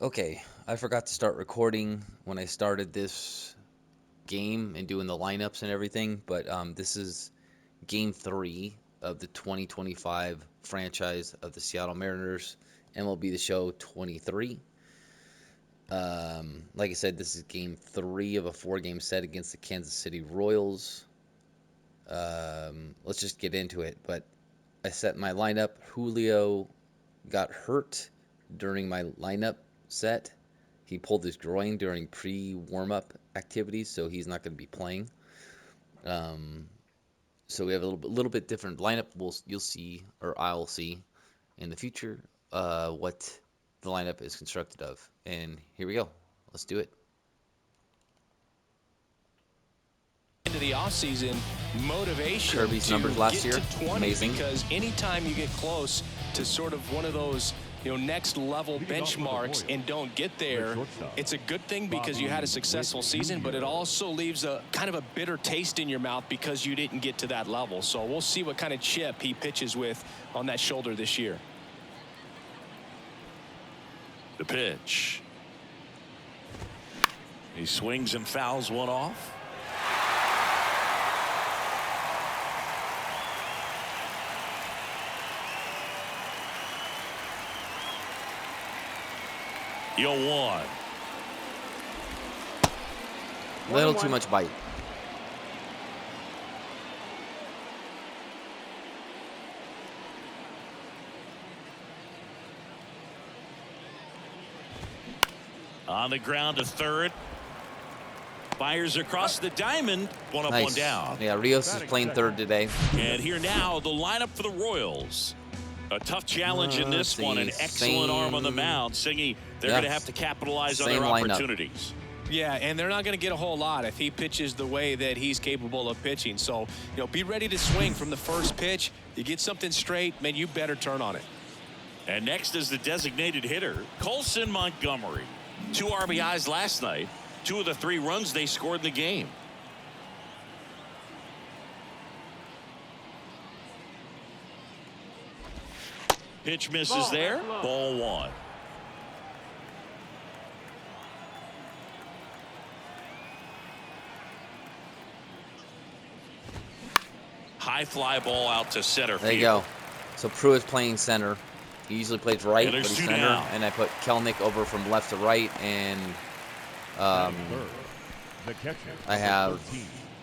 Okay, I forgot to start recording when I started this game and doing the lineups and everything, but this is game three of the 2025 franchise of the Seattle Mariners, MLB The Show 23. Like I said, this is game three of a four-game set against the Kansas City Royals. Let's just get into it. But I set my lineup. Julio got hurt during my lineup set. He pulled his groin during pre-warm-up activities, so he's not going to be playing. Um, so we have a little bit different lineup. You'll see, or I'll see, in the future what the lineup is constructed of. And here we go. Let's do it. Into the offseason, motivation Kirby's to numbers last get year, to 20, amazing. because anytime you get close to sort of one of those next level benchmarks and don't get there, it's a good thing because you had a successful season, but it also leaves a kind of a bitter taste in your mouth because you didn't get to that level. So we'll see what kind of chip he pitches with on that shoulder this year. The pitch. He swings and fouls one off. Yo, one. Little too much bite. On the ground to third. Fires across the diamond. One up, Nice. one down. Yeah, Rios is playing third today. And here now, the lineup for the Royals. A tough challenge in this one. An excellent arm on the mound. Singy, they're going to have to capitalize on their opportunities. Yeah, and they're not going to get a whole lot if he pitches the way that he's capable of pitching. So, be ready to swing from the first pitch. You get something straight, man, you better turn on it. And next is the designated hitter, Colson Montgomery. 2 RBIs last night. 2 of the 3 runs they scored in the game. Pitch misses there. Ball 1. High fly ball out to center field. There you go. So Pruitt's playing center. He usually plays right, but he's center. Down. And I put Kelnick over from left to right, and I have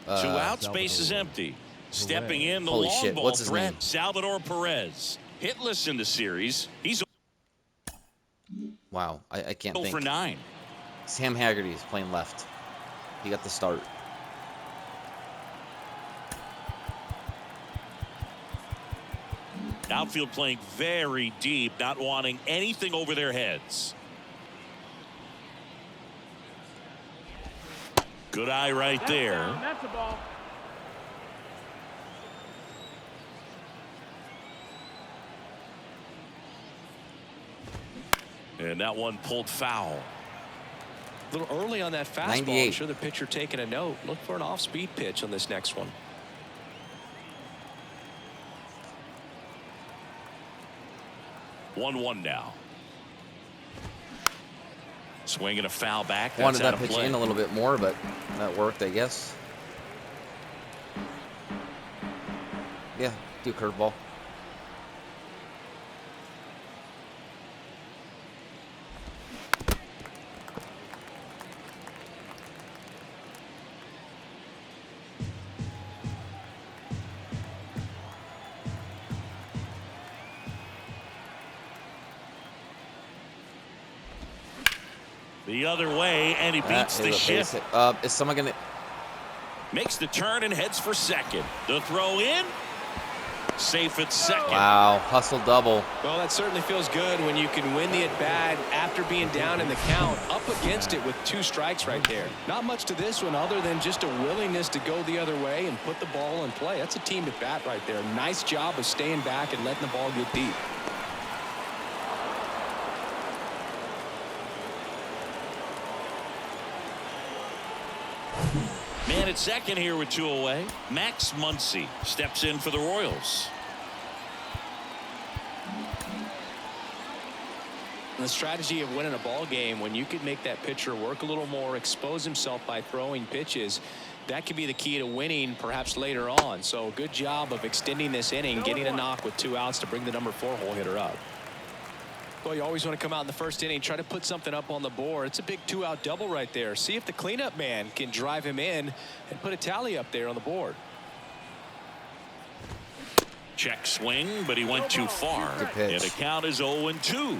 2 out, space is empty. Stepping in, the long ball threat, Salvador Perez. Hitless in the series. He's wow. I can't 0 think. for 9. Sam Haggerty is playing left. He got the start. Outfield playing very deep, not wanting anything over their heads. Good eye right there. That's a ball. And that one pulled foul. A little early on that fastball. 98. I'm sure the pitcher taking a note. Look for an off-speed pitch on this next one. 1-1 now. Swinging a foul back. That's Wanted that out of pitch play. in a little bit more, but that worked, I guess. Yeah, do curveball. The other way, and he beats the shift. Is someone going to... Makes the turn and heads for second. The throw in. Safe at second. Wow, hustle double. Well, that certainly feels good when you can win the at-bat after being down in the count, up against it with 2 strikes right there. Not much to this one other than just a willingness to go the other way and put the ball in play. That's a team at-bat right there. Nice job of staying back and letting the ball get deep. Man at second here with 2 away. Max Muncy steps in for the Royals. The strategy of winning a ball game, when you could make that pitcher work a little more, expose himself by throwing pitches, that could be the key to winning perhaps later on. So good job of extending this inning, getting a knock with 2 outs to bring the number 4 hole hitter up. Well, you always want to come out in the first inning, try to put something up on the board. It's a big 2-out double right there. See if the cleanup man can drive him in and put a tally up there on the board. Check swing, but he went too far. And the count is 0-2.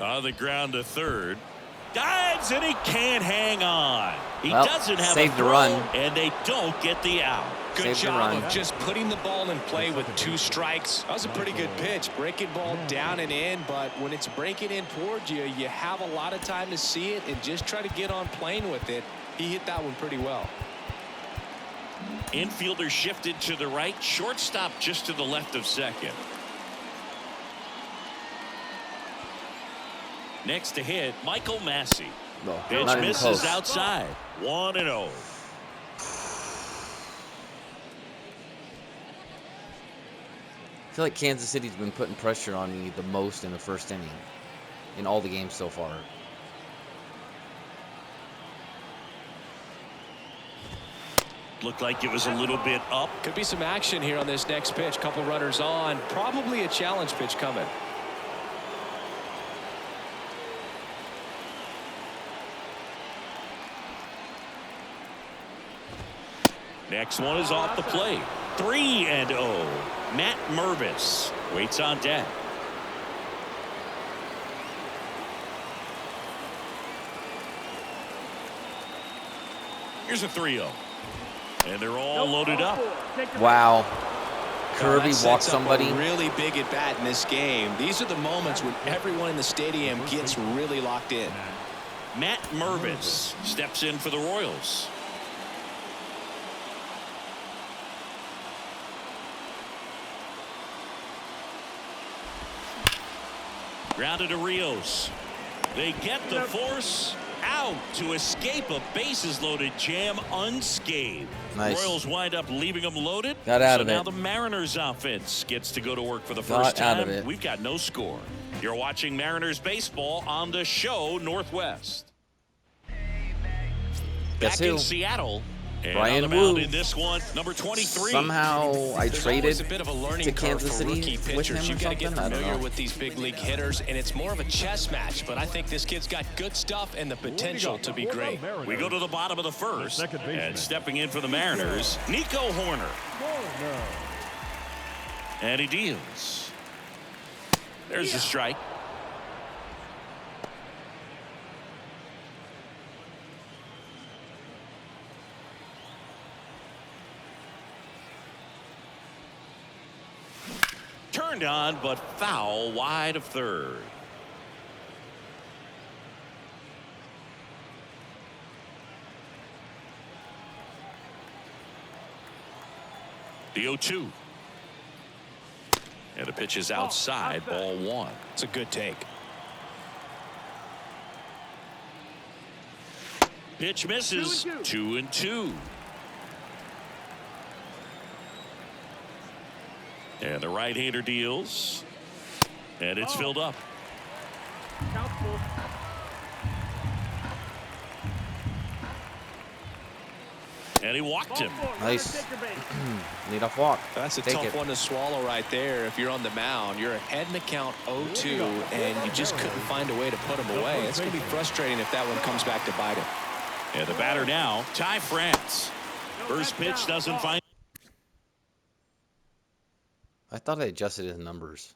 On the ground to third. Dives, and he can't hang on. He doesn't have saved a the throw, run. and they don't get the out. Good job of just putting the ball in play with 2 strikes. That was a pretty good pitch. Breaking ball down and in, but when it's breaking in towards you, you have a lot of time to see it and just try to get on playing with it. He hit that one pretty well. Infielder shifted to the right. Shortstop just to the left of second. Next to hit, Michael Massey. No, pitch not misses close. outside. 1-0. I feel like Kansas City's been putting pressure on me the most in the first inning in all the games so far. Looked like it was a little bit up. Could be some action here on this next pitch. Couple runners on. Probably a challenge pitch coming. Next one is off the plate. 3-0. Matt Mervis waits on deck. Here's a 3-0. And they're all loaded up. Wow. Kirby That walked sets up somebody. a really big at bat in this game. These are the moments when everyone in the stadium gets really locked in. Matt Mervis steps in for the Royals. Grounded to Rios. They get the force out to escape a bases loaded jam unscathed. Nice. Royals wind up leaving them loaded. Got out so of now it. the Mariners offense gets to go to work for the Got first out time. of it. We've got no score. You're watching Mariners baseball on the show Northwest. Guess Back who? in Seattle. And Brian on the mound Wu. in this one, number 23. Somehow I There's traded always a bit of a learning to curve Kansas for City rookie with pitchers. him or You've got to get something. I don't familiar know. with these big league hitters, and it's more of a chess match. But I think this kid's got good stuff and the potential to be great. We go to the bottom of the first, and stepping in for the Mariners, Nico Horner. And he deals. There's the strike. Turned on, but foul wide of third. The 0-2. And the pitch is outside, ball 1. It's a good take. Pitch misses. 2-2. And the right-hander deals. And it's filled up. And he walked him. Nice. Leadoff walk. That's a Take tough it. one to swallow right there. If you're on the mound, you're ahead in the count 0-2, and you just couldn't find a way to put him away. It's going to be frustrating if that one comes back to bite him. And the batter now, Ty France. First pitch doesn't find. I thought I adjusted his numbers.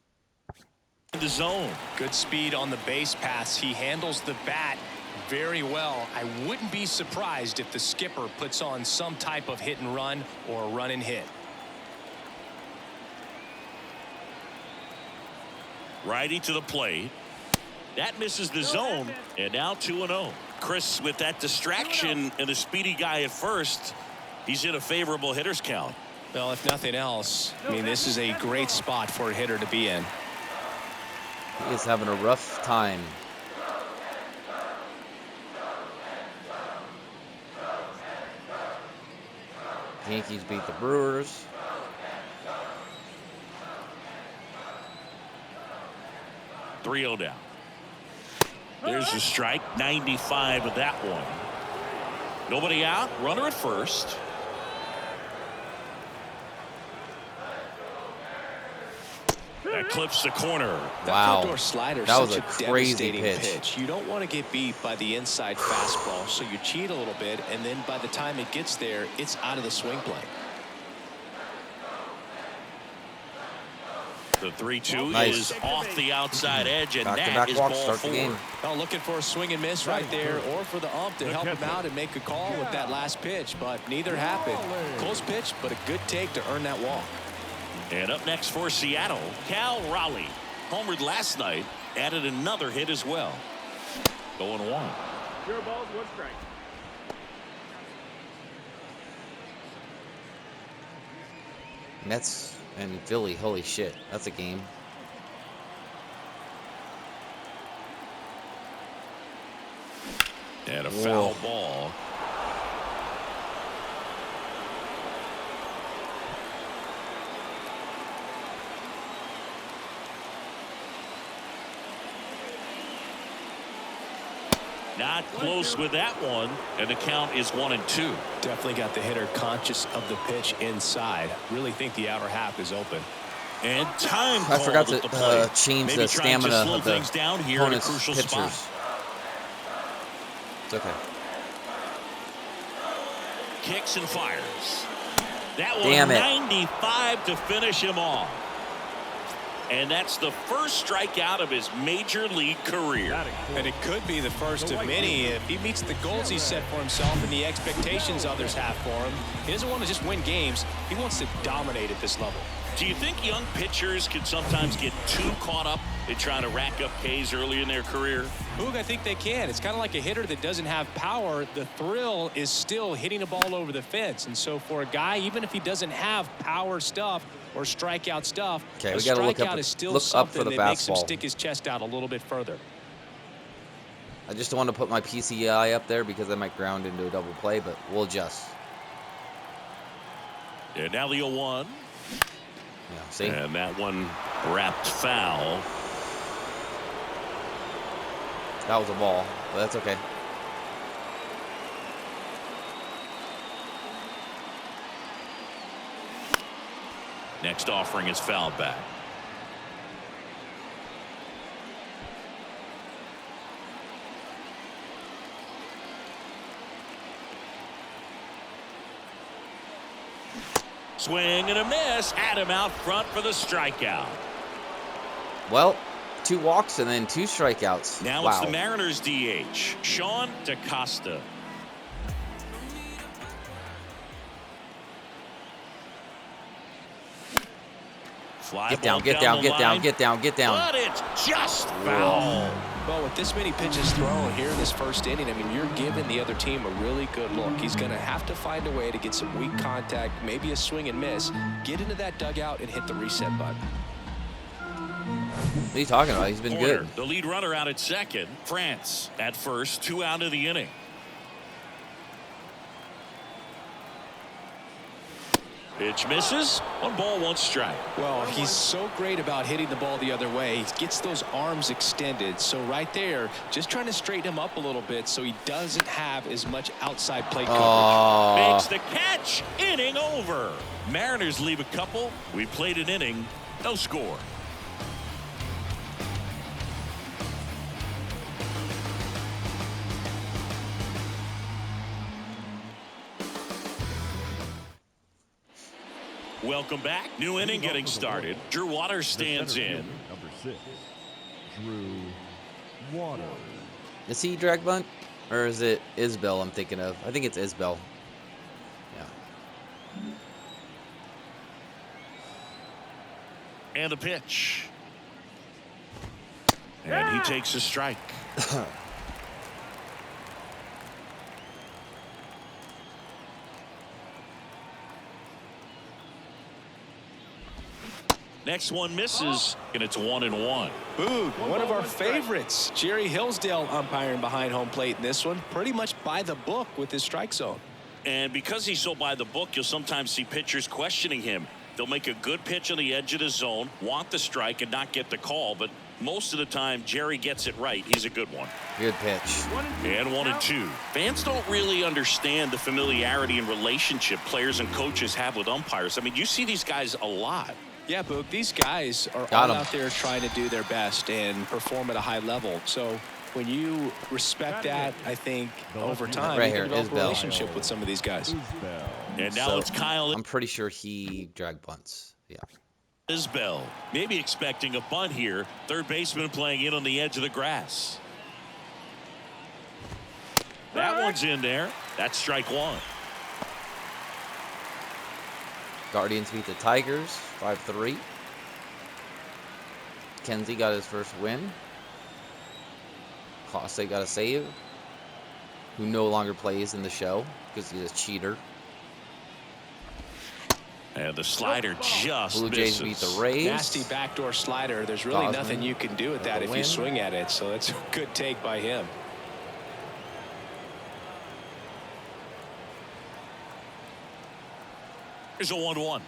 The zone. Good speed on the base pass. He handles the bat very well. I wouldn't be surprised if the skipper puts on some type of hit and run or a run and hit. Righty to the plate. That misses the zone, and now 2-0. Chris, with that distraction and a speedy guy at first, he's in a favorable hitter's count. Well, if nothing else, I mean, this is a great spot for a hitter to be in. He is having a rough time. Yankees beat the Brewers. Three-0 down. There's a strike. 95 of that one. Nobody out. Runner at first. That clips the corner. That front door slider, that was such a a crazy devastating pitch. You don't want to get beat by the inside fastball, so you cheat a little bit, and then by the time it gets there, it's out of the swing plane. The 3-2 Nice. is off the outside edge, and that Back-to-back is walks, ball start the 4. game. Oh, looking for a swing and miss right there, or for the ump to help him out and make a call with that last pitch, but neither happened. Close pitch, but a good take to earn that walk. And up next for Seattle, Cal Raleigh. Homered last night, added another hit as well. 0-1. Your ball's 1 strike. Mets and Philly, holy shit, that's a game. And a foul Whoa. ball. Not close with that one, and the count is 1-2. Definitely got the hitter conscious of the pitch inside. Really think the outer half is open. And time I called forgot at to the plate. change Maybe the trying to stamina slow of the things down here in a opponent's crucial pitchers. spot. It's okay. Kicks and fires. That one Damn it. 95 to finish him off. And that's the first strikeout of his major league career. And it could be the first of many if he meets the goals he set for himself and the expectations others have for him. He doesn't want to just win games. He wants to dominate at this level. Do you think young pitchers can sometimes get too caught up in trying to rack up Ks early in their career? Boog, I think they can. It's kind of like a hitter that doesn't have power. The thrill is still hitting a ball over the fence. And so for a guy, even if he doesn't have power stuff or strikeout stuff, Okay, a we gotta look strikeout up, is still look up for something the that makes him fastball. stick his chest out a little bit further. I just don't want to put my PCI up there because I might ground into a double play, but we'll adjust. And now the 0-1. Yeah, see? And that one wrapped foul. That was a ball, but that's okay. Next offering is fouled back. Swing and a miss. Had him out front for the strikeout. Well, 2 walks and then 2 strikeouts. Now wow. it's the Mariners DH, Sean DaCosta. Fly Get ball down, get down, the get down, line, get down, get down. But it's just foul. Well, with this many pitches thrown here in this first inning, I mean, you're giving the other team a really good look. He's going to have to find a way to get some weak contact, maybe a swing and miss, get into that dugout and hit the reset button. What are you talking about? He's been Corner, good. the lead runner out at second. France at first, 2 out of the inning. Pitch misses. 1 ball, 1 strike. Well, he's so great about hitting the ball the other way. He gets those arms extended. So right there, just trying to straighten him up a little bit so he doesn't have as much outside plate coverage. Makes the catch. Inning over. Mariners leave a couple. We played an inning. No score. Welcome back. New inning getting started. Drew Waters stands in. Number 6, Drew Waters. Is he drag bunt? Or is it Isbell I'm thinking of? I think it's Isbell. Yeah. And a pitch. And he takes a strike. Next one misses, and it's 1-1. Boog, one of our favorites. Jerry Hillsdale umpiring behind home plate in this one. Pretty much by the book with his strike zone. And because he's so by the book, you'll sometimes see pitchers questioning him. They'll make a good pitch on the edge of the zone, want the strike, and not get the call. But most of the time, Jerry gets it right. He's a good one. Good pitch. And 1-2. Fans don't really understand the familiarity and relationship players and coaches have with umpires. I mean, you see these guys a lot. Yeah, Boog, these guys are Got all 'em. out there trying to do their best and perform at a high level. So when you respect that, I think over time Right you here, can develop a Isbell. relationship with some of these guys. Isbell. And now So, it's Kyle I'm pretty sure he dragged bunts. Yeah. Isbell. Maybe expecting a bunt here. Third baseman playing in on the edge of the grass. That one's in there. That's strike one. Guardians beat the Tigers 5-3. Kenzie got his first win. Clase got a save. Who no longer plays in the show because he's a cheater. And the slider just Blue Jays misses. beat the Rays. Nasty backdoor slider. There's really Gosman nothing you can do with that the if you win. swing at it. So that's a good take by him. Here's a 1-1.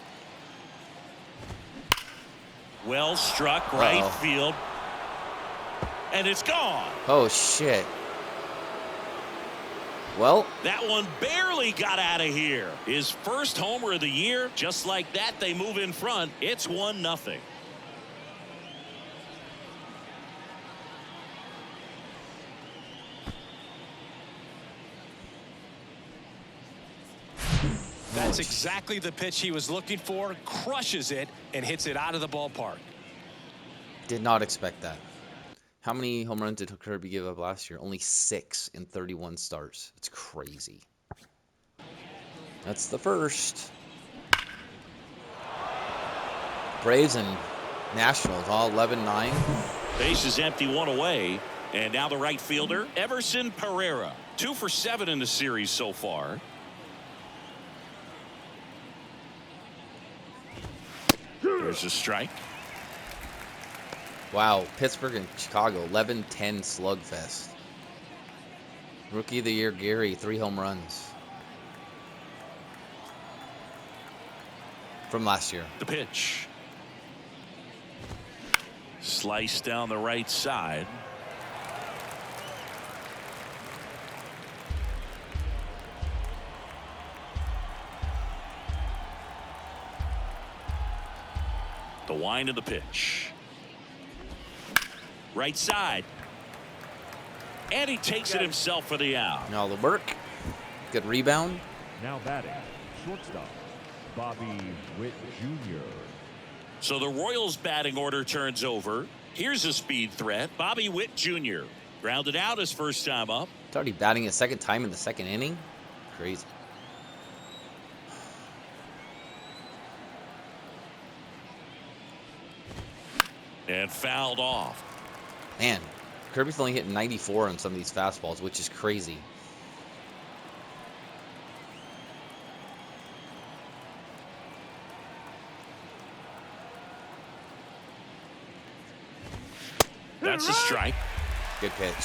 Well struck, right Uh-oh. field. And it's gone. Oh, shit. Well, That one barely got out of here. His first homer of the year. Just like that, they move in front. It's 1-0. That's exactly the pitch he was looking for. Crushes it and hits it out of the ballpark. did not expect that. How many home runs did Kirby give up last year? Only 6 in 31 starts. It's crazy. That's the first. Braves and Nationals all 11-9. Base is empty, one away. And now the right fielder, Everson Pereira. 2 for 7 in the series so far. There's a strike. Wow, Pittsburgh and Chicago 11-10 slugfest. Rookie of the year Gary, 3 home runs from last year. The pitch. Slice down the right side. The wind of the pitch. Right side. And he takes it himself for the out. Now the work. Good rebound. Now batting, shortstop, Bobby Witt Jr. So the Royals batting order turns over. Here's a speed threat. Bobby Witt Jr. grounded out his first time up. It's already batting a second time in the second inning. Crazy. And fouled off. Man, Kirby's only hitting 94 on some of these fastballs, which is crazy. That's a strike. Good pitch.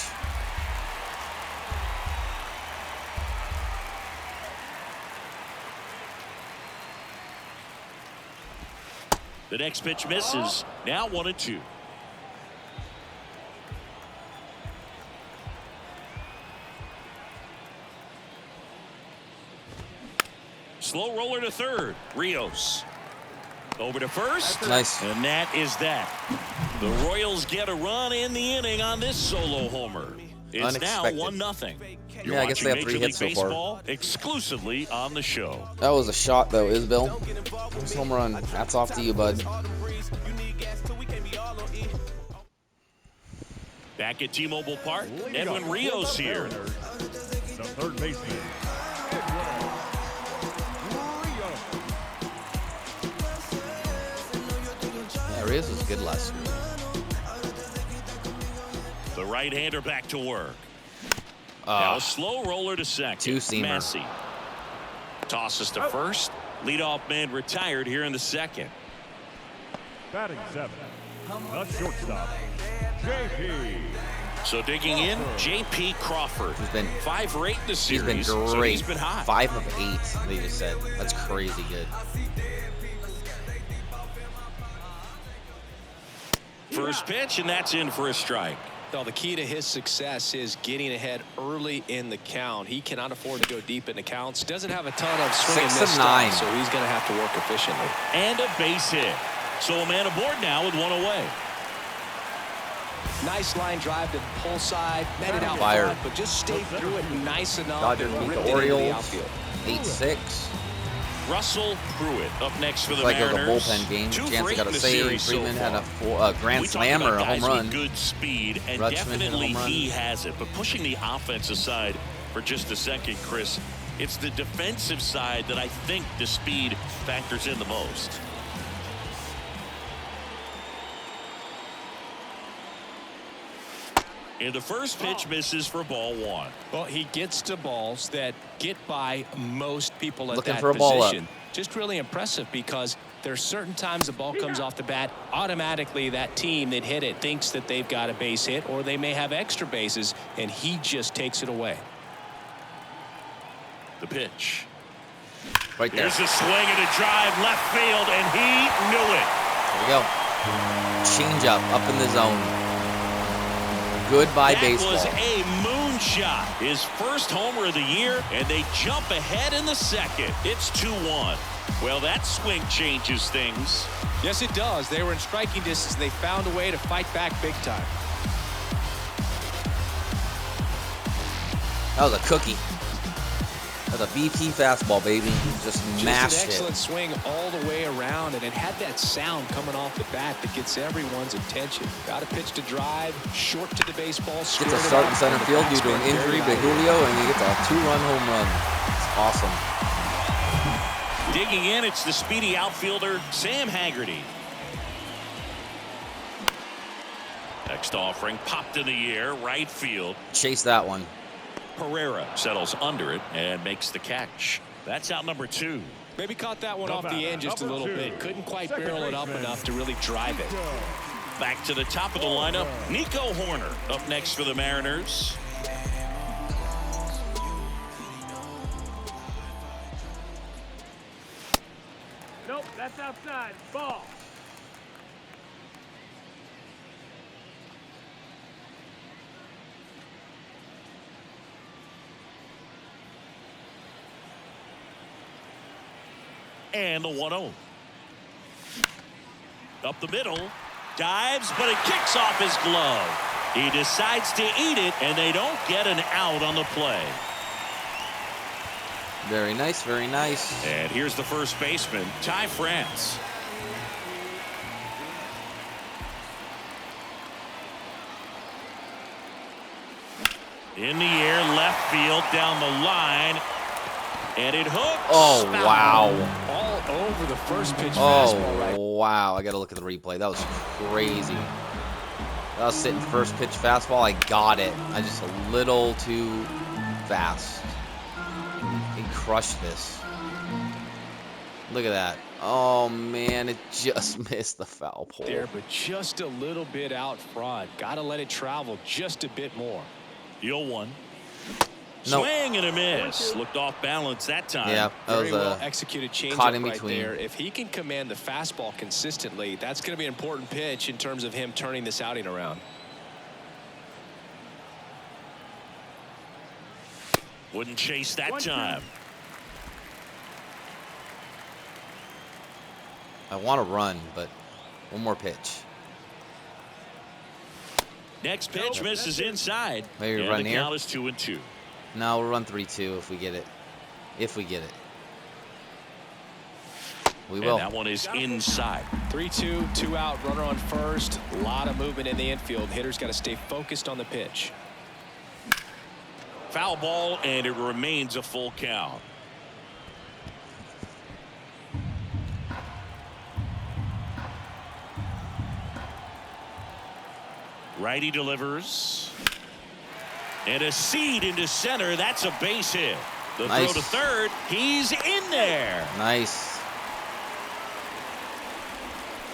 The next pitch misses. Now 1-2. Slow roller to third. Rios. Over to first. Nice. And that is that. The Royals get a run in the inning on this solo homer. It's Unexpected. now 1-0. You're Yeah, I guess they watching have 3 Major hits League so far. Baseball exclusively on the show. That was a shot, though, Isbell. Nice home run. Hats off to you, bud. Back at T-Mobile Park, Leadoff Edwin Rios here. The third baseman. Yeah, Rios was good last year. The right-hander back to work. Now a slow roller to second. Two-seamer. Massey tosses to first. Leadoff man retired here in the second. Batting 7, the shortstop, JP So digging in, J.P. Crawford. He's been 5 for 8 in the He's series. been So great. he's been hot. 5 of 8, they just said. That's crazy good. First pitch, and that's in for a strike. Well, the key to his success is getting ahead early in the count. He cannot afford to go deep in the counts. Doesn't have a ton of swing and 6 miss of 9. stuff, so he's going to have to work efficiently. And a base hit. So a man aboard now with 1 away. Nice line drive to the pull side. Met it out Fire. front, but just stayed through it nice enough Dodgers and beat ripped the it into the Orioles. outfield. 8-6. Russell Pruitt up next for the Like it was a Mariners. bullpen game. 2 for Jansen 8 got in a the save. series so Freeman had far. a grand We talk slam or about a home guys run. with good speed, and Rutschman hit a definitely home run. he has it. But pushing the offense aside for just a second, Chris, it's the defensive side that I think the speed factors in the most. And the first pitch misses for ball 1. Well, he gets to balls that get by most people at Looking that for a ball up. position. Just really impressive because there's certain times the ball comes off the bat, automatically that team that hit it thinks that they've got a base hit, or they may have extra bases, and he just takes it away. The pitch. Right there. Here's a swing and a drive left field, and he knew it. There we go. Change up in the zone. Goodbye, baseball. That was a moonshot. His first homer of the year, and they jump ahead in the second. It's 2-1. Well, that swing changes things. Yes, it does. They were in striking distance. They found a way to fight back big time. That was a cookie. That was a BP fastball, baby. Just mashed Just an excellent it. swing all the way around, and it had that sound coming off the bat that gets everyone's attention. Got a pitch to drive, short to the baseball. Gets a start in center field due to an injury to Julio, and he gets a 2-run home run. It's awesome. Digging in, it's the speedy outfielder, Sam Haggerty. Next offering, popped in the air, right field. Chase that one. Pereira settles under it and makes the catch. That's out number 2. Maybe caught that one off the end just a little bit. Couldn't quite barrel it up enough to really drive it. Back to the top of the lineup, Nico Horner up next for the Mariners. Nope, that's outside. Ball. And the 1-0. Up the middle. Dives, but it kicks off his glove. He decides to eat it, and they don't get an out on the play. Very nice, very nice. And here's the first baseman, Ty France. In the air, left field, down the line. And it hooks. Oh, wow. All over the first pitch Oh, fastball right. wow. I got to look at the replay. That was crazy. That was sitting first pitch fastball. I got it. I just a little too fast. He crushed this. Look at that. Oh, man. It just missed the foul pole. There, but just a little bit out front. Got to let it travel just a bit more. The 0-1. Nope. Swing and a miss. Looked off balance that time. Yeah, that Very was well executed changeup caught in right between. there. If he can command the fastball consistently, that's going to be an important pitch in terms of him turning this outing around. Wouldn't chase that time. I want to run, but one more pitch. Next pitch misses inside. Maybe and run the here? count is 2-2. No, we'll run 3-2 if we get it. If we get it. We will. And that one is inside. 3-2, 2 out, runner on first. A lot of movement in the infield. Hitter's got to stay focused on the pitch. Foul ball, and it remains a full count. Righty delivers. And a seed into center. That's a base hit. The Nice. throw to third. He's in there. Nice.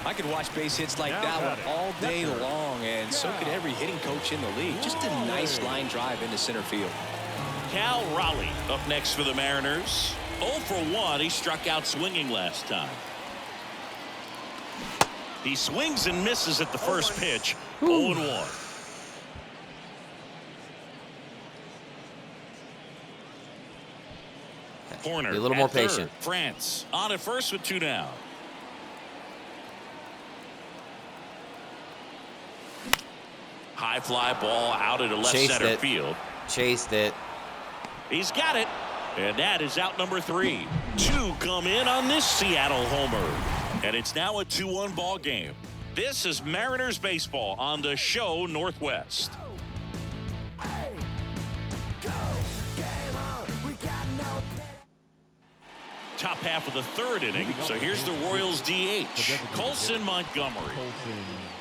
I could watch base hits like that one all day long, and so could every hitting coach in the league. Just a nice line drive into center field. Cal Raleigh up next for the Mariners. 0 for 1. He struck out swinging last time. He swings and misses at the first pitch. 0-1. Corner. Be a little more patient. France on at first with 2 down. High fly ball out into left center field. Chased it. He's got it. And that is out number 3. 2 come in on this Seattle homer. And it's now a 2-1 ball game. This is Mariners baseball on the show Northwest. Top half of the 3rd inning. So here's the Royals DH, Colson Montgomery.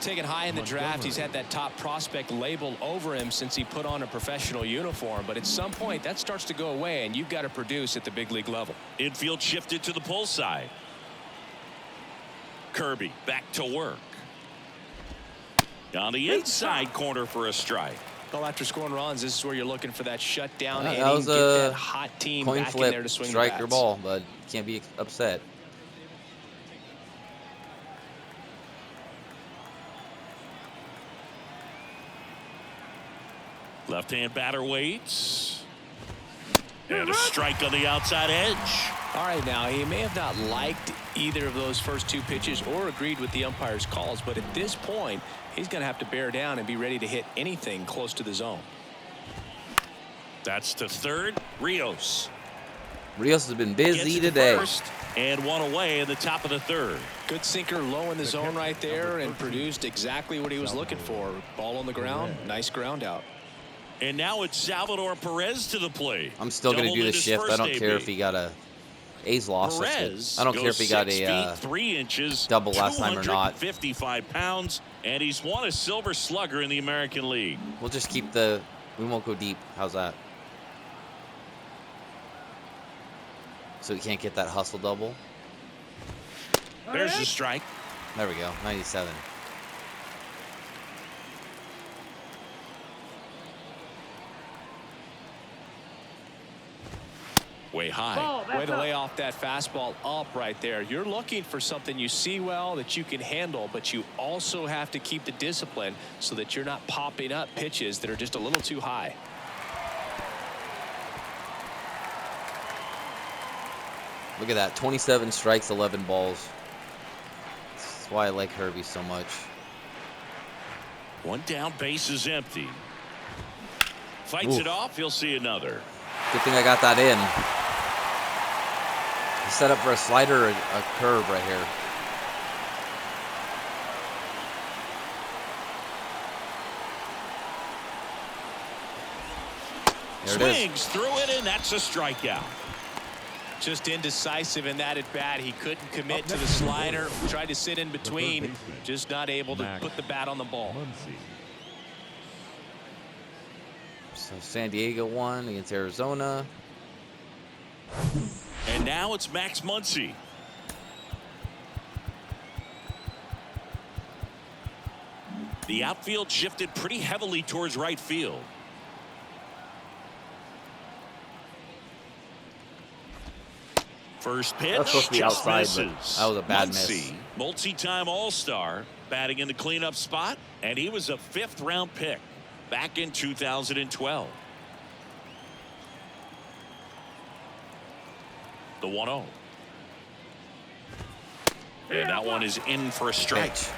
Taken high in the draft, he's had that top prospect label over him since he put on a professional uniform. But at some point, that starts to go away, and you've got to produce at the big league level. Infield shifted to the pull side. Kirby back to work. On the inside corner for a strike. Well, after scoring runs, this is where you're looking for that shutdown inning. That was Get that hot team coin back flip, in there to swing strike the your bats. ball, but can't be upset. Left-hand batter waits. And a strike on the outside edge. All right, now, he may have not liked either of those first 2 pitches or agreed with the umpire's calls, but at this point, he's going to have to bear down and be ready to hit anything close to the zone. That's to third. Rios. Rios has been busy Gets to today. first, and 1 away in the top of the 3rd. Good sinker low in the zone right there and produced exactly what he was looking for. Ball on the ground, nice ground out. And now it's Salvador Perez to the plate. I'm still going to do the shift. I don't care if he got a A's loss. Perez I don't care if he got 6 a feet 3 inches, double last time or not. 55 pounds, and he's won a Silver Slugger in the American League. We'll just keep we won't go deep. How's that? So he can't get that hustle double. There's the strike. There we go. 97. Way high. Ball, Way that's to up. lay off that fastball up right there. You're looking for something you see well that you can handle, but you also have to keep the discipline so that you're not popping up pitches that are just a little too high. Look at that. 27 strikes, 11 balls. That's why I like Herbie so much. 1 down, base is empty. Fights it off. He'll see another. Good thing I got that in. He's set up for a slider or a curve right here. There it is. Swings through it, and that's a strikeout. Just indecisive in that at bat. He couldn't commit to the slider. Tried to sit in between. Just not able to put the bat on the ball. So San Diego won against Arizona. And now it's Max Muncy. The outfield shifted pretty heavily towards right field. First pitch. That's supposed to be just outside, misses. but that was a bad miss. Muncy, multi-time All-Star, batting in the cleanup spot, and he was a 5th-round pick back in 2012. The 1-0. And that one is in for a strike. Pitch.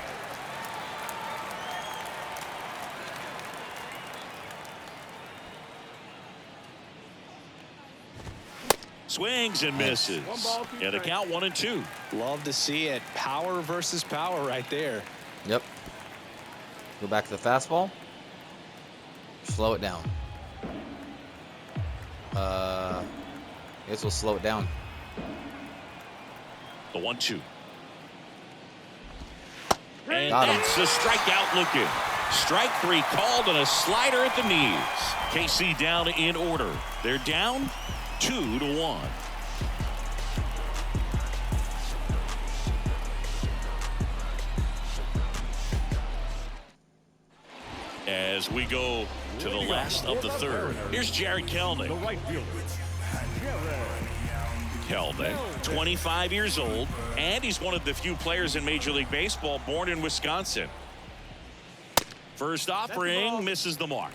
Swings and misses. 1 ball, 2 And the strikes. count 1-2. Love to see it. Power versus power right there. Yep. Go back to the fastball. Slow it down. I guess we'll slow it down. The 1-2. And Got him. that's the strikeout looking. Strike 3 called on a slider at the knees. KC down in order. They're down 2-1. as we go to the last of the third. Here's Jared Kelnick. Kelnick, 25 years old, and he's one of the few players in Major League Baseball born in Wisconsin. First offering misses the mark.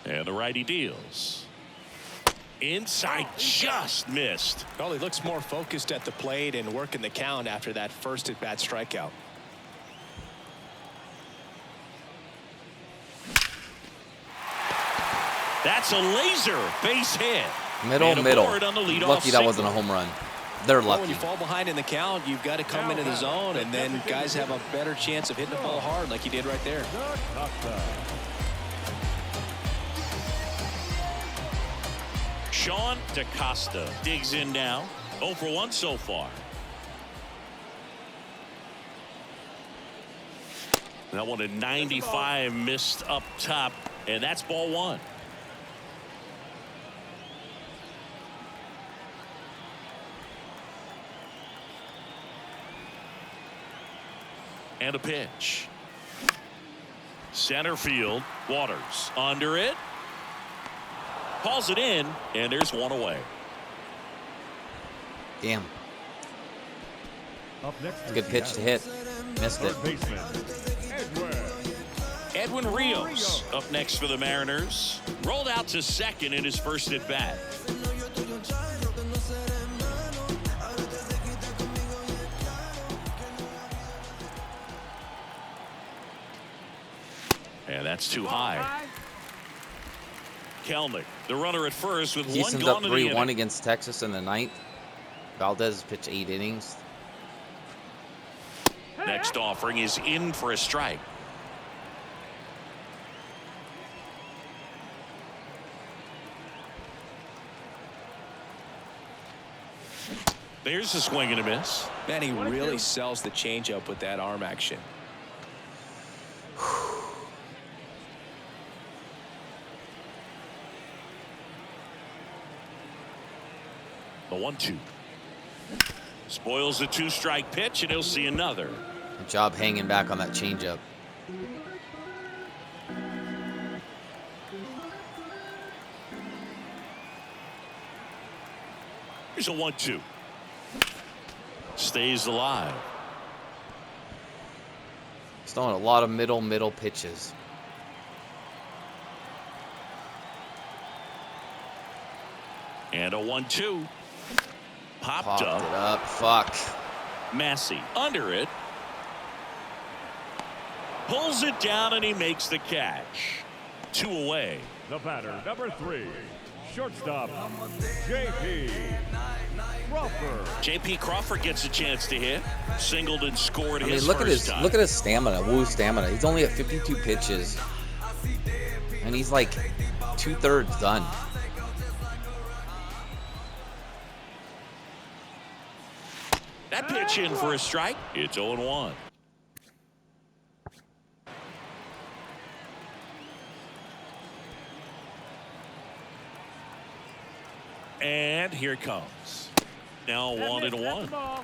And the righty deals. Inside, just missed. Well, he looks more focused at the plate and working the count after that first at-bat strikeout. That's a laser base hit. Middle. On the leadoff Lucky that single. wasn't a home run. They're Well, lucky. when you fall behind in the count, you've got to come into the zone, and then guys have a better chance of hitting the ball hard like you did right there. Sean DaCosta digs in now. 0 for 1 so far. That one at 95 missed up top, and that's ball 1. And a pitch. Center field. Waters under it. Calls it in, and there's one away. Damn. Good pitch to hit. Missed it. Edwin Rios up next for the Mariners. Rolled out to second in his first at bat. And that's too high. Kelnick, the runner at first with Houston's one up gone in the 3-1 inning. against Texas in the ninth. Valdez pitched 8 innings. Next offering is in for a strike. There's a swing and a miss. Man, he really sells the changeup with that arm action. The 1-2. Spoils the 2-strike pitch, and he'll see another. Good job hanging back on that changeup. Here's a 1-2. Stays alive. He's throwing a lot of middle pitches. And a 1-2. Popped Popped up. it up. Fuck. Massey under it. Pulls it down, and he makes the catch. 2 away. The batter, number 3, shortstop, J.P. Crawford. J.P. Crawford gets a chance to hit. Singled and scored I mean, his look at first his time. look at his stamina. Woo stamina. He's only at 52 pitches, and he's like 2/3 done. That pitch in for a strike. It's 0-1. And here it comes. Now 1-1.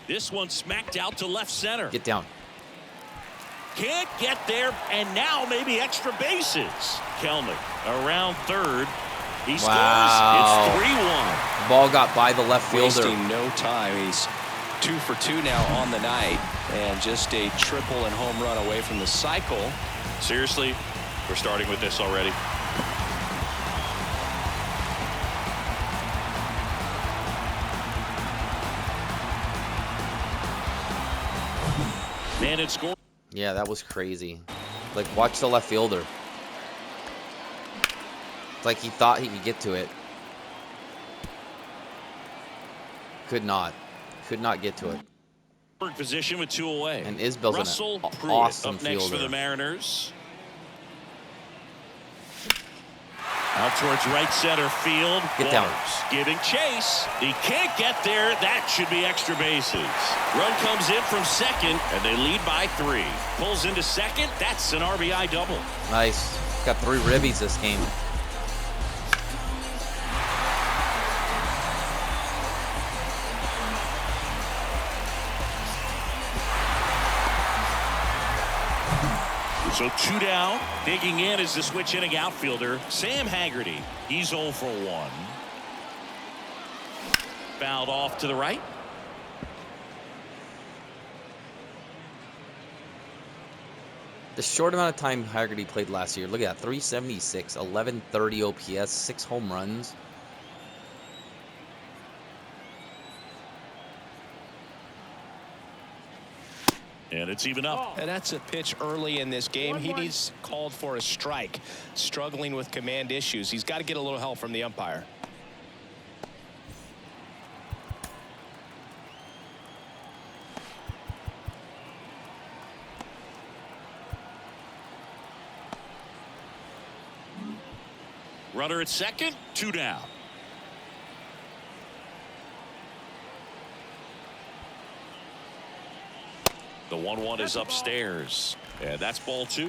This one smacked out to left center. Get down. Can't get there, and now maybe extra bases. Kelnick around third. He Wow. scores. It's 3-1. Ball got by the left fielder. Wasting no time. He's 2 for 2 now on the night, and just a triple and home run away from the cycle. Seriously, we're starting with this already. And it scored. Yeah, that was crazy. Like, watch the left fielder. It's like he thought he could get to it. Could not. Could not get to it. Position with 2 away. And Isbell's Russell an Pruitt awesome up next for fielder. the Mariners. Out towards right center field. Get down. Giving chase. He can't get there. That should be extra bases. Run comes in from second, and they lead by 3. Pulls into second. That's an RBI double. Nice. Got 3 ribbies this game. So 2 down. Digging in is the switch inning outfielder, Sam Haggerty. He's 0 for 1. Fouled off to the right. The short amount of time Haggerty played last year. Look at that. 376, 1130 OPS, 6 home runs. And it's even up. And that's a pitch early in this game. He needs called for a strike. Struggling with command issues. He's got to get a little help from the umpire. Runner at second, 2 down. The 1-1 is upstairs, and that's ball 2.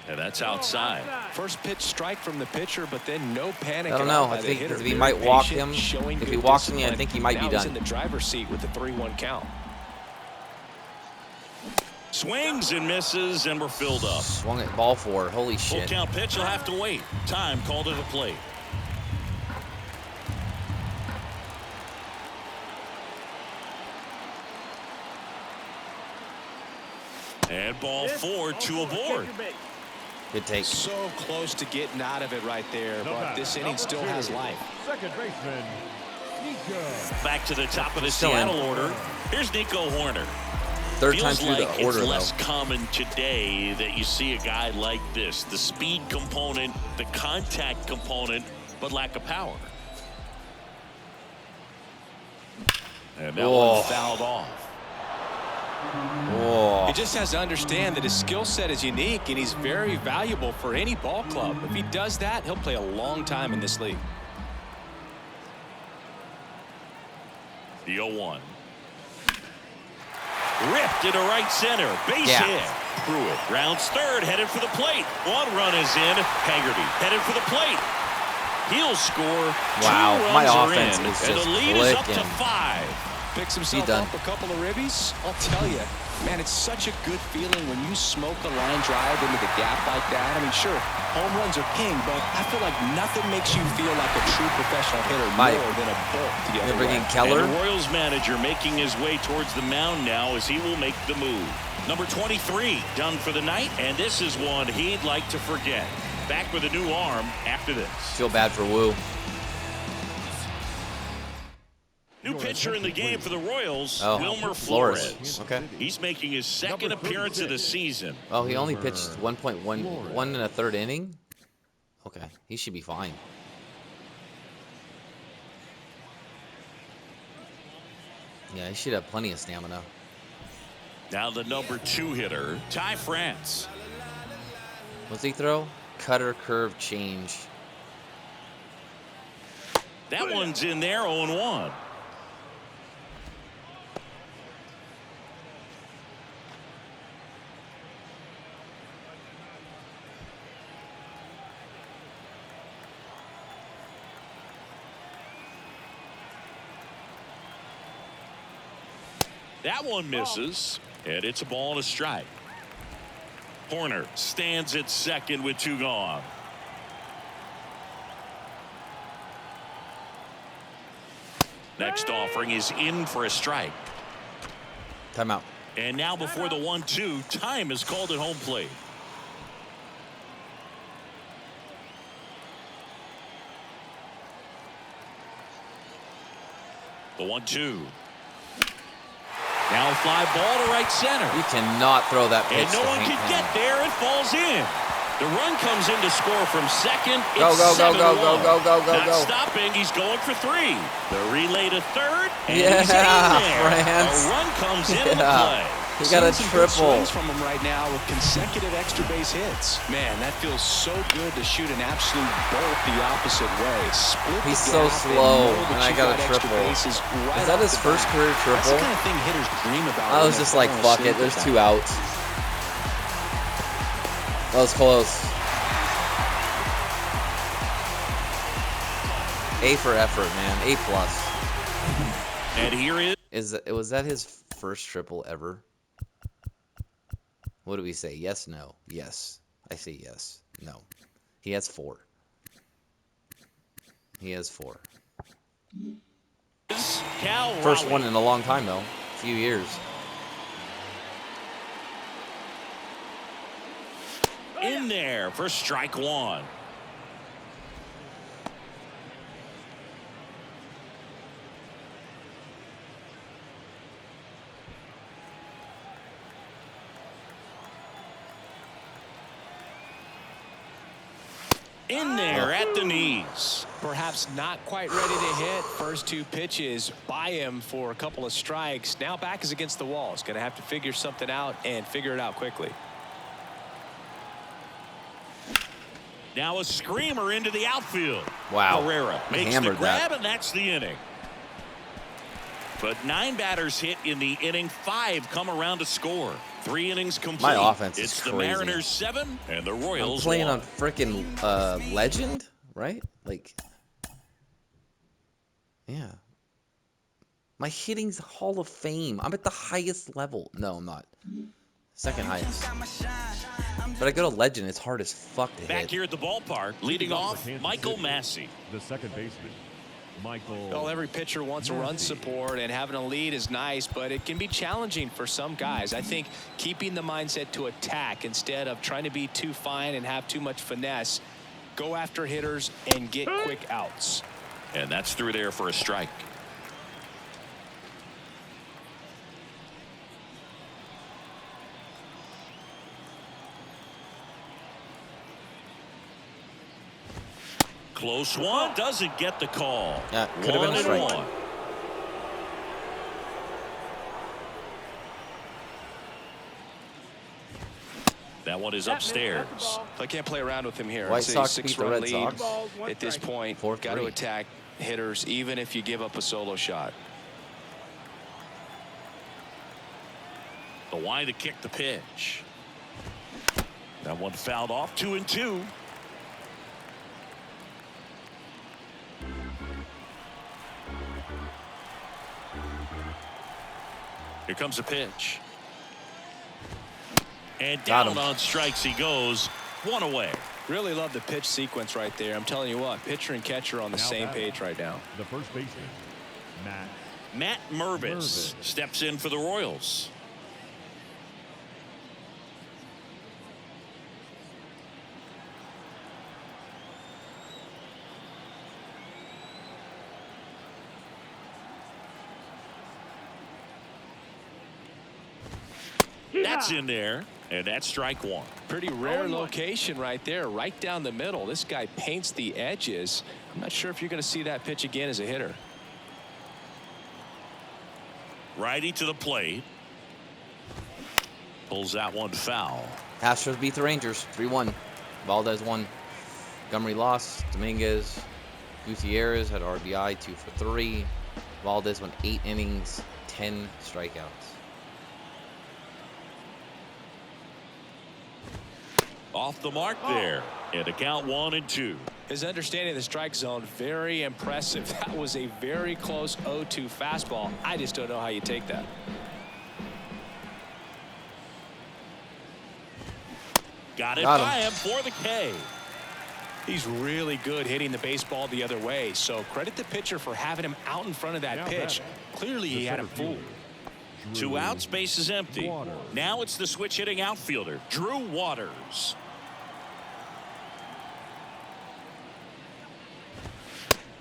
And that's outside. First pitch strike from the pitcher, but then no panic. I don't know. I think if he might walk him, if he walks me, I think he might be done. He's in the driver's seat with the 3-1 count. Swings and misses, and we're filled up. Swung at ball 4. Holy Full shit. count pitch will have to wait. Time called to the plate. And ball 4, 2 aboard. Good take. So close to getting out of it right there, but this inning still has life. Second baseman, Nico. Back to the top of the Still in. Seattle order. Here's Nico Horner. Third time Feels through like the order, it's though. less common today that you see a guy like this. The speed component, the contact component, but lack of power. And that Whoa. one fouled off. Whoa. He just has to understand that his skill set is unique and he's very valuable for any ball club. If he does that, he'll play a long time in this league. The 0-1. Ripped into right center. Base hit. Pruitt rounds third, headed for the plate. 1 run is in. Haggerty headed for the plate. He'll score. Wow, 2 runs my are offense in, is and just the lead is up to clicking. 5. Picks himself done. up a couple of ribbies. I'll tell you, man, it's such a good feeling when you smoke a line drive into the gap like that. I mean, sure, home runs are king, but I feel like nothing makes you feel like a true professional hitter Mike, more than a bolt the other They're bringing way. Keller. And the Royals manager making his way towards the mound now as he will make the move. Number 23 done for the night, and this is one he'd like to forget. Back with a new arm after this. Feel bad for Wu. New pitcher in the game for the Royals, Oh, Wilmer Flores. Flores. Okay. He's making his second appearance of the season. Oh, he only pitched 1.1 inning. Okay, he should be fine. Yeah, he should have plenty of stamina. Now the number 2 hitter, Ty France. What's he throw? Cutter, curve, change. That one's in there, 0-1. That one misses, and it's a ball and a strike. Horner stands at second with 2 gone. Next offering is in for a strike. Timeout. And now before the 1-2, time is called at home plate. The 1-2. Now a fly ball to right center. You cannot throw that pitch. And no to one Hank can Aaron. get there. It falls in. The run comes in to score from second. Go, It's go, go, 7-1. go, go, go, go, go, Not go. stopping. He's going for 3. The relay to third. And Yeah, he's in there. France. A run comes into the Yeah. play. He got a Seeing some good triple. swings from him right now with consecutive extra base hits. Man, that feels so good to shoot an absolute bolt the opposite way. Split He's the so gap slow, know that and I you got a extra triple. bases right Is that off his the first bat. career That's triple? the kind of thing hitters dream about. I when was they're just like, throwing a fuck it. single There's back. 2 outs. That was close. A for effort, man. A plus. And here Was that his first triple ever? What do we say? Yes, no. Yes. I say yes. No. He has 4. He has 4. Cal First Raleigh. one in a long time, though. A few years. In there for strike 1. In there at the knees. Perhaps not quite ready to hit. First 2 pitches by him for a couple of strikes. Now back is against the wall. He's going to have to figure something out and figure it out quickly. Now a screamer into the outfield. Wow. Herrera He makes the hammered grab, that. and that's the inning. But 9 batters hit in the inning. 5 come around to score. 3 innings complete. My offense is It's the crazy. Mariners 7 and the I'm Royals playing 1. on freaking Legend, right? Like, yeah. My hitting's Hall of Fame. I'm at the highest level. No, I'm not. Second highest. But I go to Legend. It's hard as fuck to Back hit. here at the ballpark, leading off, Kansas Michael City, Massey. the second baseman, Michael. Well, every pitcher wants a run Massey. support, and having a lead is nice, but it can be challenging for some guys. I think keeping the mindset to attack instead of trying to be too fine and have too much finesse, go after hitters and get quick outs. And that's through there for a strike. Close one, doesn't get the call. Yeah, could have been a strike. 1-1. That one is upstairs. I can't play around with him here. White It's a Sox beat the 6-run Red lead. Sox. At this point, 4-3. got to attack hitters even if you give up a solo shot. The wide to kick the pitch. That one fouled off. 2-2. Here comes the pitch. And Got down him. on strikes he goes. 1 away. Really love the pitch sequence right there. I'm telling you what, pitcher and catcher on the Now same batting. page right now. The first baseman, Matt Mervis steps in for the Royals. That's in there, and that's strike 1. Pretty rare location right there, right down the middle. This guy paints the edges. I'm not sure if you're going to see that pitch again as a hitter. Righty to the plate. Pulls that one foul. Astros beat the Rangers 3-1. Valdez won. Montgomery lost. Dominguez, Gutierrez had RBI 2 for 3. Valdez went 8 innings, 10 strikeouts. Off the mark there. And a count 1-2. His understanding of the strike zone, very impressive. That was a very close 0-2 fastball. I just don't know how you take that. Got it Got him. by him for the K. He's really good hitting the baseball the other way. So credit the pitcher for having him out in front of that Now pitch. batting. Clearly he had him fooled. 2 outs, base is empty. Waters. Now it's the switch hitting outfielder, Drew Waters.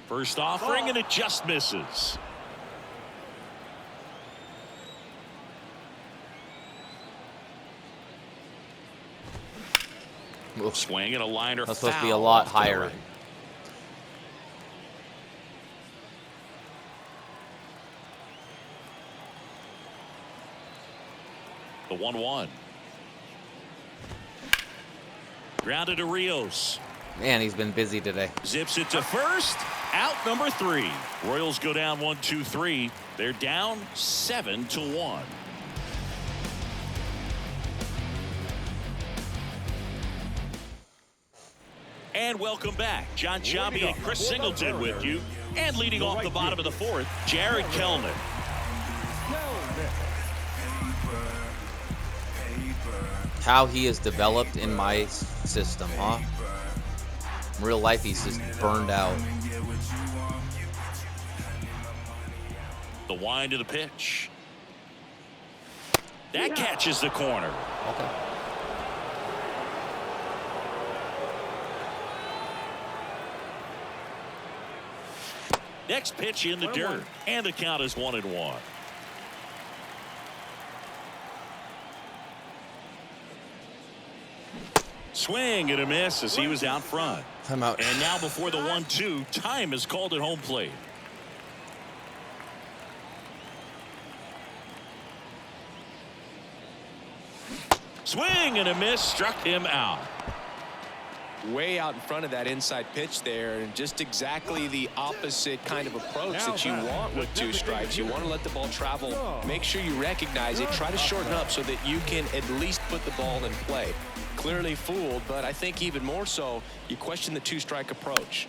First offering, and it just misses. Oof. Swing and a liner. That's supposed to be a foul lot off to the higher. right. The 1-1. Grounded to Rios. Man, he's been busy today. Zips it to first. Out number 3. Royals go down 1-2-3. They're down 7-1. And welcome back. John Sciambi and Chris Singleton with you. And leading off the bottom of the 4th, Jared Kellman. How he is developed in my system, huh? In real life, he's just burned out. The wind to the pitch. That catches the corner. Okay. Next pitch in the dirt. And the count is 1-1. Swing and a miss as he was out front. I'm out. And now before the 1-2, time is called at home plate. Swing and a miss, struck him out. Way out in front of that inside pitch there, and just exactly the opposite kind of approach that you want with 2 strikes. You want to let the ball travel, make sure you recognize it, try to shorten up so that you can at least put the ball in play. Clearly fooled, but I think even more so, you question the 2-strike approach.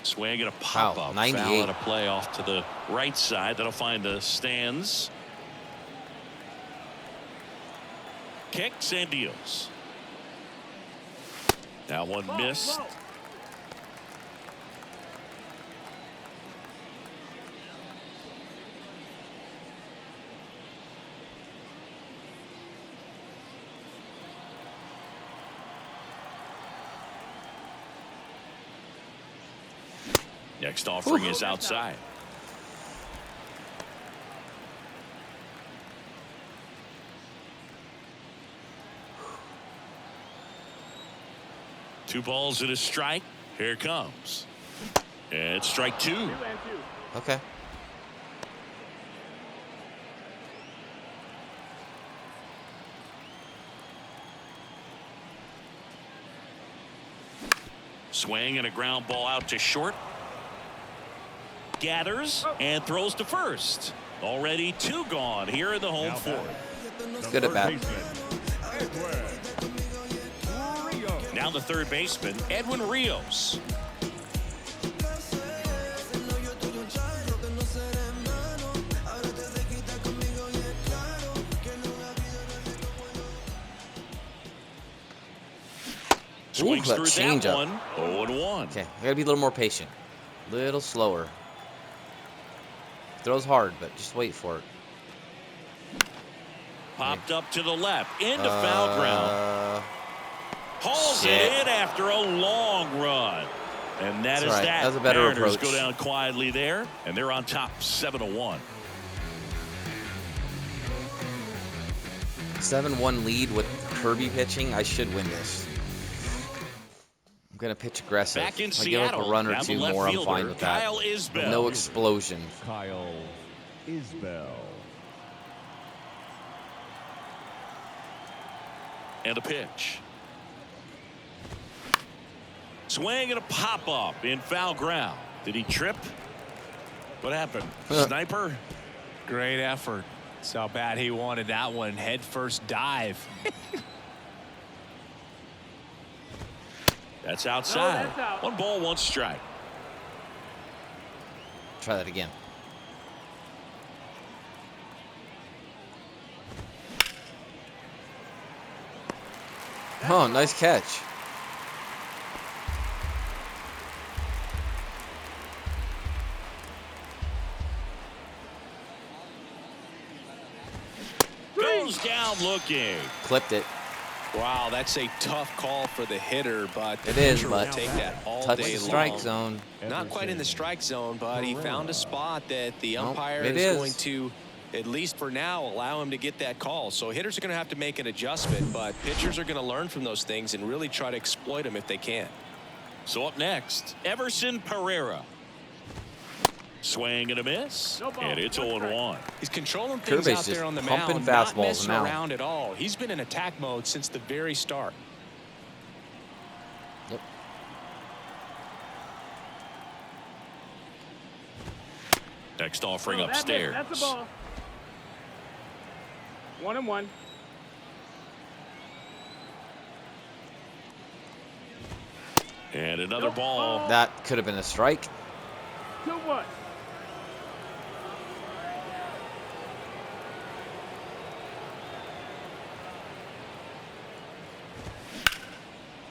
Swing and a pop Wow, up. 98. Foul and a play off to the right side. That'll find the stands. Kicks and deals. Now one missed. Next offering is outside. Two balls and a strike. Here it comes. And it's strike 2. Okay. Swing and a ground ball out to short. Gathers and throws to first. Already 2 gone here in the home 4th. Good at bat. Now the third baseman, Edwin Rios. Swings that through changeup. that one. 0-1. Okay, I gotta be a little more patient, a little slower. Throws hard, but just wait for it. Popped up to the left into foul ground. Hauls Shit. it in after a long run. And that is right. that. That was a better Mariners approach. go down quietly there, and they're on top 7-1. 7-1 lead with Kirby pitching. I should win this. I'm gonna pitch aggressive. Back in I give up Seattle, a run or now the 2 left more. I'm fielder, fine with that. Kyle Isbell. No explosion. Kyle Isbell. And a pitch. Swing and a pop-up in foul ground. Did he trip? What happened? Sniper? Great effort. That's how bad he wanted that one. Head first dive. That's outside. 1 ball, 1 strike. Try that again. Oh, nice catch. Goes down looking. Clipped it. Wow, that's a tough call for the hitter, but the It is, pitcher will but take that all touch day the strike long. zone. Not quite in the strike zone, but he found a spot that the umpire it is is. going to, at least for now, allow him to get that call. So hitters are going to have to make an adjustment, but pitchers are going to learn from those things and really try to exploit them if they can. So up next, Everson Pereira. Swing and a miss. And it's 0-1. He's controlling things out there on the mound, not messing around at all. He's been in attack mode since the very start. Yep. Next offering upstairs. That's the ball. 1-1. And another ball. That could have been a strike. 2-1.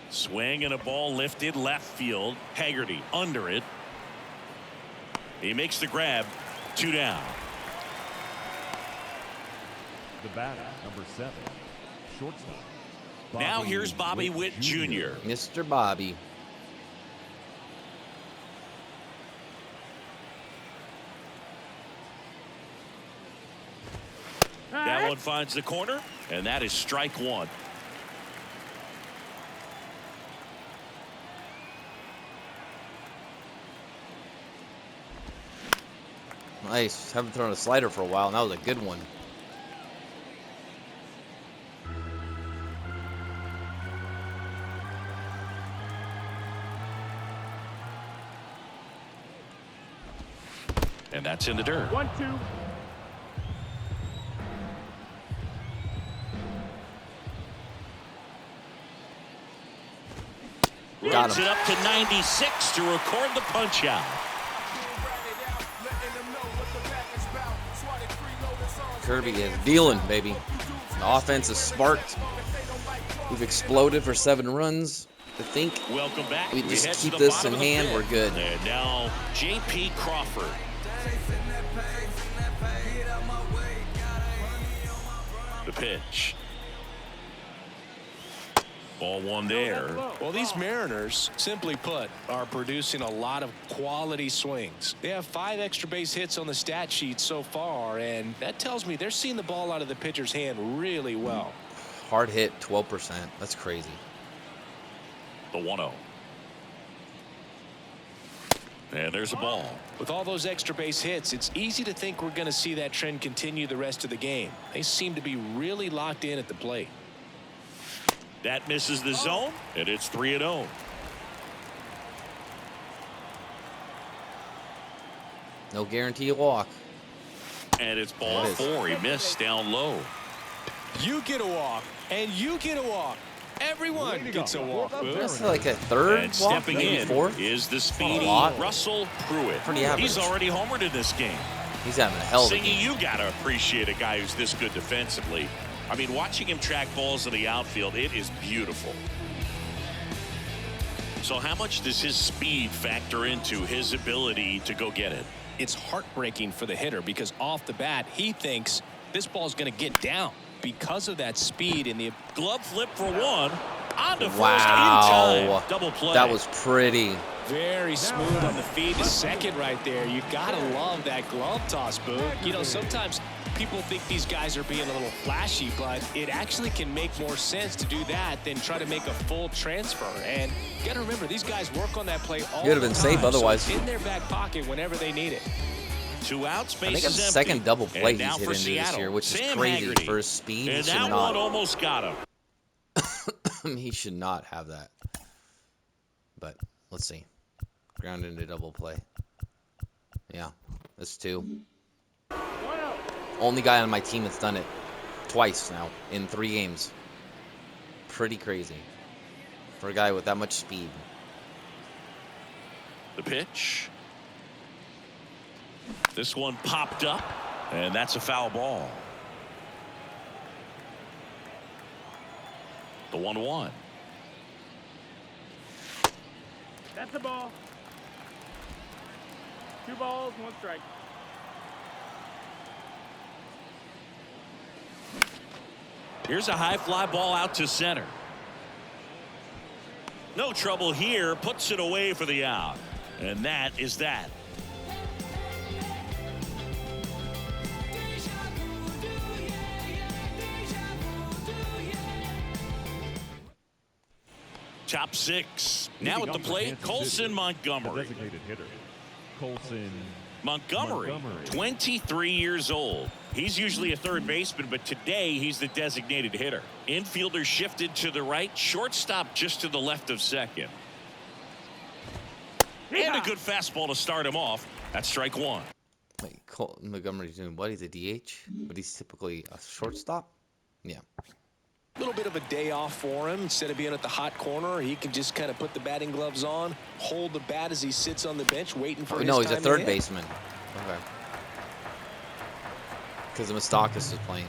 Swing and a ball lifted left field. Haggerty under it. He makes the grab. 2 down. The batter, number 7, shortstop. Now here's Bobby Witt Jr. Mr. Bobby. That one finds the corner, and that is strike 1. Nice. Haven't thrown a slider for a while, and that was a good one. And that's in the dirt. 1-2. Got Runs him. it up to 96 to record the punch out. Kirby is dealing, baby. The offense is sparked. We've exploded for 7 runs. I think Welcome back. we just head to keep the this bottom in of the hand. fifth. We're good. And now J.P. Crawford. The pitch. Ball 1 there. Well, these Mariners, simply put, are producing a lot of quality swings. They have 5 extra base hits on the stat sheet so far, and that tells me they're seeing the ball out of the pitcher's hand really well. Hard hit, 12%. That's crazy. The 1-0. And there's a ball. With all those extra base hits, it's easy to think we're going to see that trend continue the rest of the game. They seem to be really locked in at the plate. That misses the zone, and it's 3-0. No guarantee of walk. And it's ball 4. He missed down low. You get a walk, and you get a walk. Everyone gets a walk, Boo. That's like a third And walk, stepping maybe in fourth. is the speedy lot. Russell Pruitt. Pretty average. He's already homered in this game. He's having a hell of a Singy, game. you got to appreciate a guy who's this good defensively. I mean, watching him track balls in the outfield, it is beautiful. So how much does his speed factor into his ability to go get it? It's heartbreaking for the hitter because off the bat, he thinks this ball's going to get down because of that speed and the Glove flip for 1. On to first in Wow. time. Double play. That was pretty. very smooth on the feed to second right there. You got to love that glove toss, Boo. You know, sometimes people think these guys are being a little flashy, but it actually can make more sense to do that than try to make a full transfer. And you got to remember, these guys work on that play all You'd have the been time, safe otherwise. so it's in their back pocket whenever they need it. 2 outs, I base think it's is the empty. second double play And now he's hit for into this Seattle, year, which is Sam crazy Haggerty. for his speed. He And should that one not. almost got him. He should not have that. But let's see. Ground into double play. Yeah, that's 2. Only guy on my team that's done it twice now in 3 games. Pretty crazy for a guy with that much speed. The pitch. This one popped up, and that's a foul ball. The 1-1. That's the ball. 2 balls, 1 strike. Here's a high fly ball out to center. No trouble here. Puts it away for the out. And that is that. Top 6. Now at the plate, Colson The Montgomery. designated hitter, Colson Montgomery, 23 years old. He's usually a third baseman, but today he's the designated hitter. Infielder shifted to the right, shortstop just to the left of second. And a good fastball to start him off. That's strike one. Wait, Montgomery's doing what? He's a DH, but he's typically a shortstop. Yeah. A little bit of a day off for him. Instead of being at the hot corner, he can just kind of put the batting gloves on, hold the bat as he sits on the bench, waiting for his No, he's a time third to hit. baseman. Okay. Because Moustakas is playing.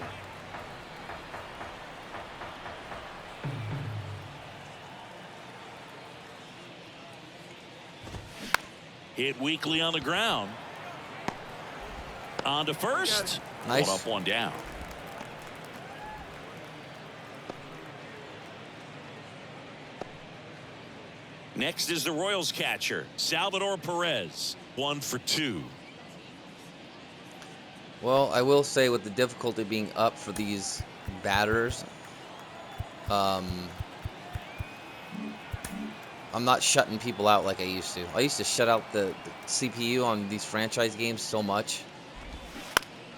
Hit weakly on the ground. On to first. Nice. One up, one down. Next is the Royals catcher, Salvador Perez. 1 for 2. Well, I will say with the difficulty being up for these batters, I'm not shutting people out like I used to. I used to shut out the CPU on these franchise games so much.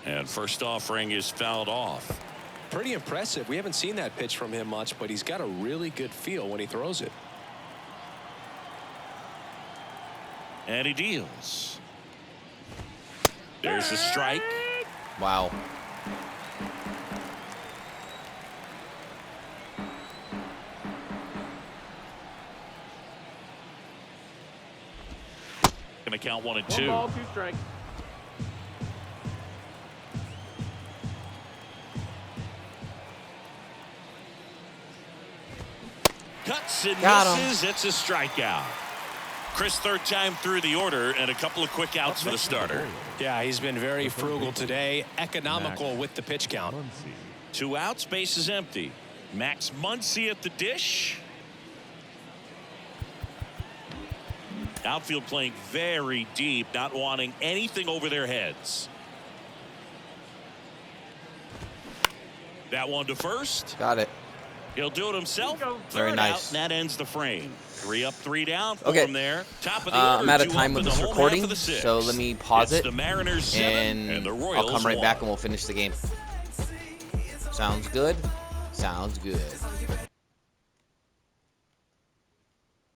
And first offering is fouled off. Pretty impressive. We haven't seen that pitch from him much, but he's got a really good feel when he throws it. And he deals. There's a strike. Wow. Gonna count 1 and 1 2. ball, 2 strikes. Cuts and Got him. misses. It's a strikeout. Chris, third time through the order, and a couple of quick outs for the starter. Yeah, he's been very frugal today, economical with the pitch count. 2 outs, base is empty. Max Muncy at the dish. Outfield playing very deep, not wanting anything over their heads. That one to first. Got it. He'll do it himself. Very Third nice. out, and that ends the frame. 3 up, 3 down Okay. from there. Top of the order, I'm out of 2 time up with in the this home half recording, of the 6th. so let me pause It's it, the Mariners 7 and the I'll Royals come right 1. back and we'll finish the game. Sounds good? Sounds good.